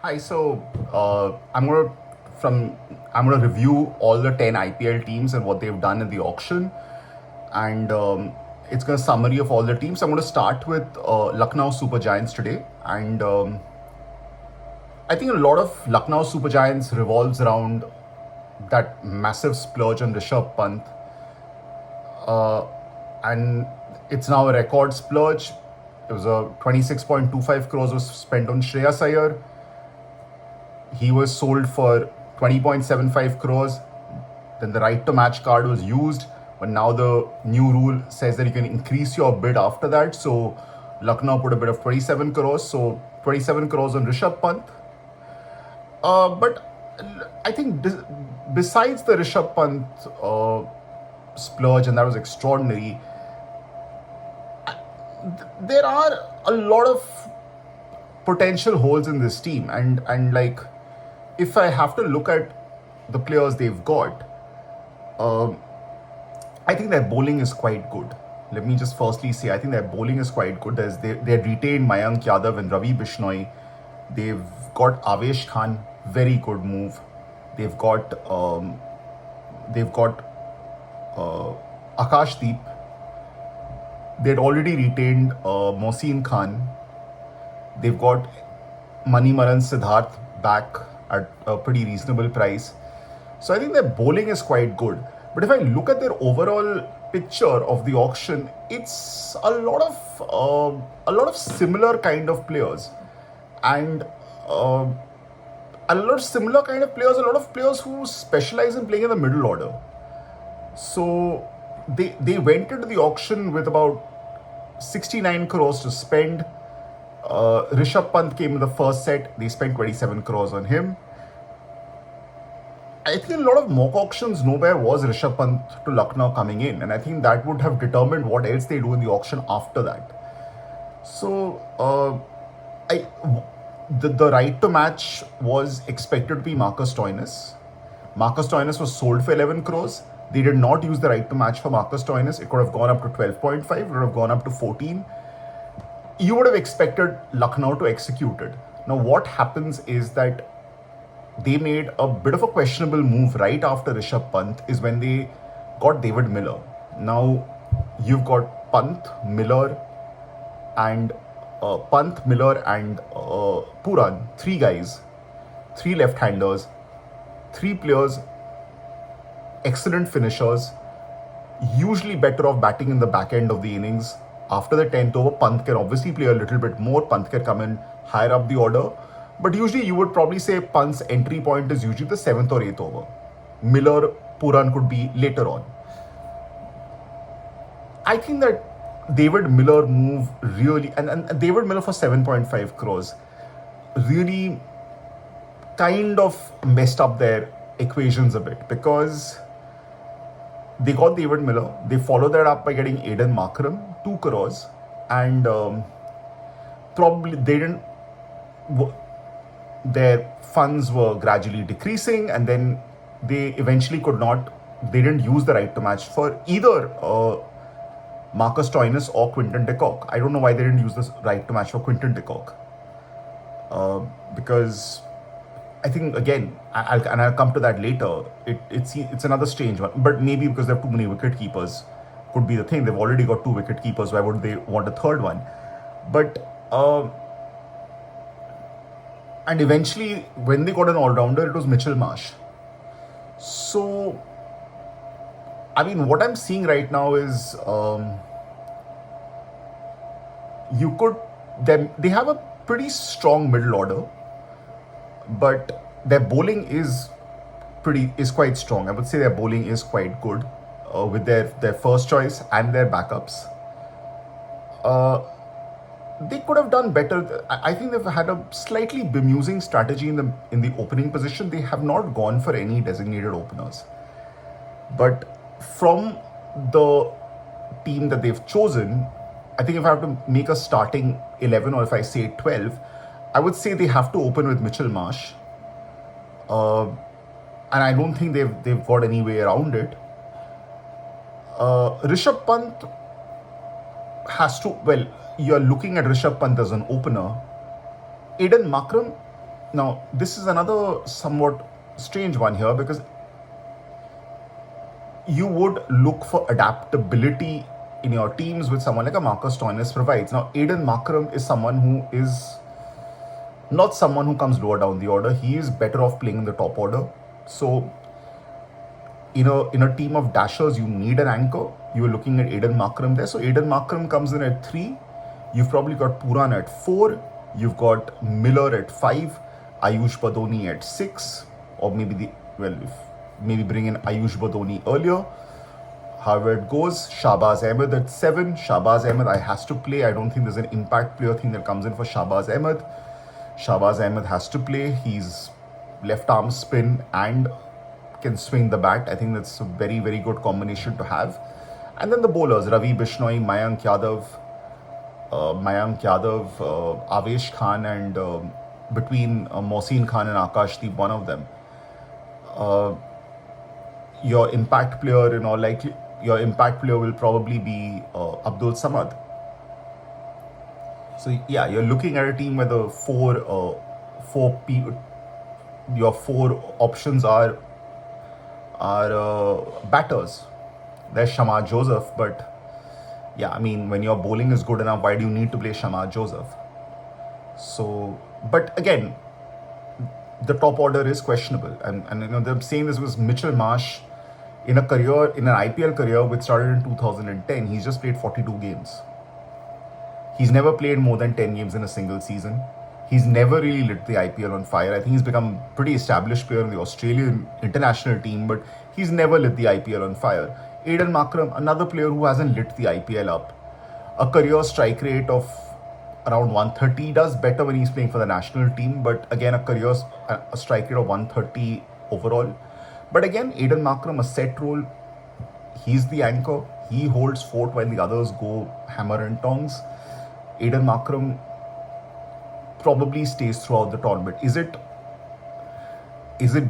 Hi, so from I'm gonna review all the 10 IPL teams and what they've done in the auction, and it's gonna summary of all the teams. I'm gonna start with Lucknow Super Giants today, and I think a lot of Lucknow Super Giants revolves around that massive splurge on Rishabh Pant, and it's now a record splurge. It was a 26.25 crores was spent on Shreyas Iyer. He was sold for 20.75 crores. Then the right to match card was used, but now the new rule says that you can increase your bid after that. So Lucknow put a bid of 27 crores. So 27 crores on Rishabh Pant. But I think besides the Rishabh Pant splurge, and that was extraordinary, there are a lot of potential holes in this team, and like, if I have to look at the players they've got, I think their bowling is quite good. Let me just firstly say, I think their bowling is quite good. They retained Mayank Yadav and Ravi Bishnoi. They've got Avesh Khan, very good move. They've got Akashdeep. They'd already retained Mohsin Khan. They've got Manimaran Siddharth back at a pretty reasonable price. So I think their bowling is quite good. But if I look at their overall picture of the auction, it's a lot of similar kind of players, and a lot of similar kind of players. A lot of players who specialize in playing in the middle order. So they went into the auction with about 69 crores to spend. Rishabh Pant came in the first set. They spent 27 crores on him. I think a lot of mock auctions nowhere was Rishabh Pant to Lucknow coming in, and I think that would have determined what else they do in the auction after that. So the right to match was expected to be Marcus Stoinis. Marcus Stoinis was sold for 11 crores. They did not use the right to match for Marcus Stoinis. It could have gone up to 12.5, it would have gone up to 14. You would have expected Lucknow to execute it. Now, what happens is that they made a bit of a questionable move right after Rishabh Pant is when they got David Miller. Now, you've got and Miller and Puran, three guys, three left-handers, three players, excellent finishers, usually better off batting in the back end of the innings. After the 10th over, Pant can obviously play a little bit more. Pant can come in higher up the order. But usually you would probably say Pant's entry point is usually the 7th or 8th over. Miller, Puran could be later on. I think that David Miller move really, and David Miller for 7.5 crores, really kind of messed up their equations a bit, because they got David Miller. They followed that up by getting Aiden Markram, 2 crores, and probably they didn't. Their funds were gradually decreasing, and then they eventually could not. They didn't use the right to match for either Marcus Stoinis or Quinton de Kock. I don't know why they didn't use the right to match for Quinton de Kock, because I think, again, I'll come to that later. It's another strange one, but maybe because they have too many wicket keepers, could be the thing. They've already got 2 wicket keepers. Why would they want a third one? But and eventually, when they got an all-rounder, it was Mitchell Marsh. So, I mean, what I'm seeing right now is they have a pretty strong middle order, but their bowling is quite strong. I would say their bowling is quite good with their first choice and their backups. They could have done better. I think they've had a slightly bemusing strategy in the opening position. They have not gone for any designated openers. But from the team that they've chosen, I think if I have to make a starting 11, or if I say 12, I would say they have to open with Mitchell Marsh. And I don't think they've got any way around it. Rishabh Pant has to, well, you're looking at Rishabh Pant as an opener. Aiden Markram Now, this is another somewhat strange one here because you would look for adaptability in your teams with someone like a Marcus Stoinis provides. Now, Aiden Markram is someone who is not someone who comes lower down the order. He is better off playing in the top order. So, in a team of dashers, you need an anchor. You are looking at Aiden Markram there. So, Aiden Markram comes in at 3. You've probably got Puran at 4. You've got Miller at 5. Ayush Badoni at 6. Or maybe maybe bring in Ayush Badoni earlier. However it goes, Shahbaz Ahmed at 7. Shahbaz Ahmed has to play. I don't think there's an impact player thing that comes in for Shahbaz Ahmed. Shahbaz Ahmed has to play. He's left arm spin and can swing the bat. I think that's a very, very good combination to have. And then the bowlers, Ravi Bishnoi, Mayank Yadav, Avesh Khan, and between Mohsin Khan and Akashdeep, one of them. Your impact player, your impact player will probably be Abdul Samad. So yeah, you're looking at a team where the your 4 options are batters. There's Shamar Joseph, but yeah, I mean, when your bowling is good enough, why do you need to play Shamar Joseph? So, but again, the top order is questionable, and they're saying this was Mitchell Marsh in an IPL career which started in 2010. He's just played 42 games. He's never played more than 10 games in a single season. He's never really lit the IPL on fire. I think he's become a pretty established player in the Australian international team, but he's never lit the IPL on fire. Aiden Markram, another player who hasn't lit the IPL up. A career strike rate of around 130. He does better when he's playing for the national team, but again, a strike rate of 130 overall. But again, Aiden Markram, a set role. He's the anchor. He holds fort while the others go hammer and tongs. Aiden Markram probably stays throughout the tournament. Is it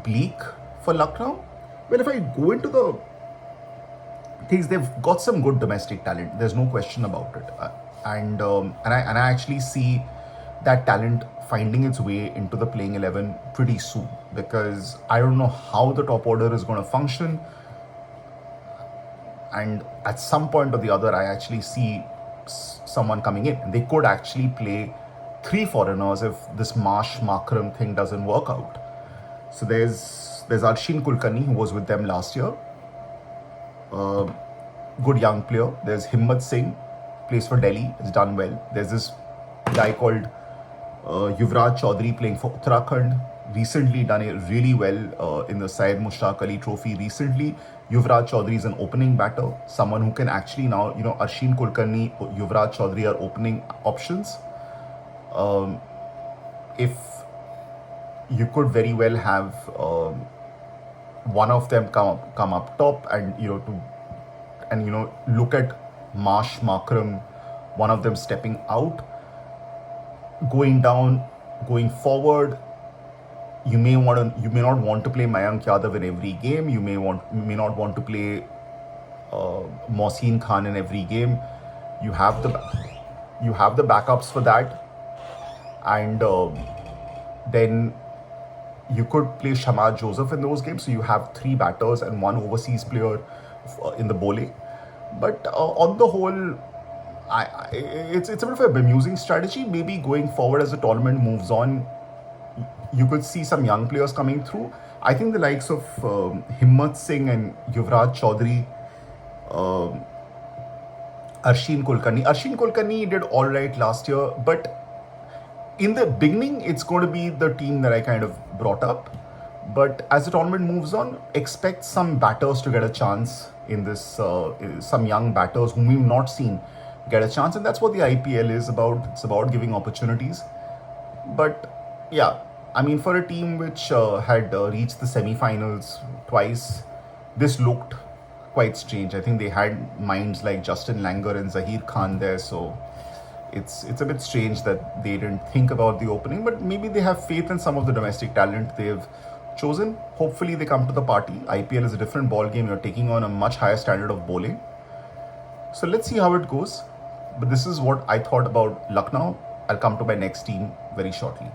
bleak for Lucknow? Well, if I go into the things, they've got some good domestic talent. There's no question about it, and I actually see that talent finding its way into the playing 11 pretty soon, because I don't know how the top order is going to function, and at some point or the other, I actually see someone coming in. They could actually play 3 foreigners if this Marsh Markram thing doesn't work out. So there's Arshin Kulkarni, who was with them last year. Good young player. There's Himmat Singh, plays for Delhi, has done well. There's this guy called Yuvraj Chaudhary playing for Uttarakhand, recently done it really well in the Syed Mushtaq Ali Trophy recently. Yuvraj Chaudhary is an opening batter, someone who can actually now, Arshin Kulkarni, Yuvraj Chaudhary are opening options. If you could very well have one of them come up top, and look at Marsh Markram, one of them stepping out, going down, going forward. You may not want to play Mayank Yadav in every game. You may not want to play Mohsin Khan in every game. You have the backups for that, and then you could play Shamar Joseph in those games. So you have 3 batters and 1 overseas player in the bowling. But on the whole, it's a bit of a bemusing strategy. Maybe going forward as the tournament moves on, you could see some young players coming through. I think the likes of Himmat Singh and Yuvraj Chaudhary, Arshin Kulkarni did all right last year, but in the beginning, it's going to be the team that I kind of brought up. But as the tournament moves on, expect some batters to get a chance in this, some young batters whom we've not seen get a chance. And that's what the IPL is about. It's about giving opportunities. But yeah, I mean, for a team which had reached the semi-finals twice, this looked quite strange. I think they had minds like Justin Langer and Zahir Khan there, so it's a bit strange that they didn't think about the opening, but maybe they have faith in some of the domestic talent they've chosen. Hopefully they come to the party. IPL is a different ball game. You're taking on a much higher standard of bowling. So let's see how it goes. But this is what I thought about Lucknow. I'll come to my next team very shortly.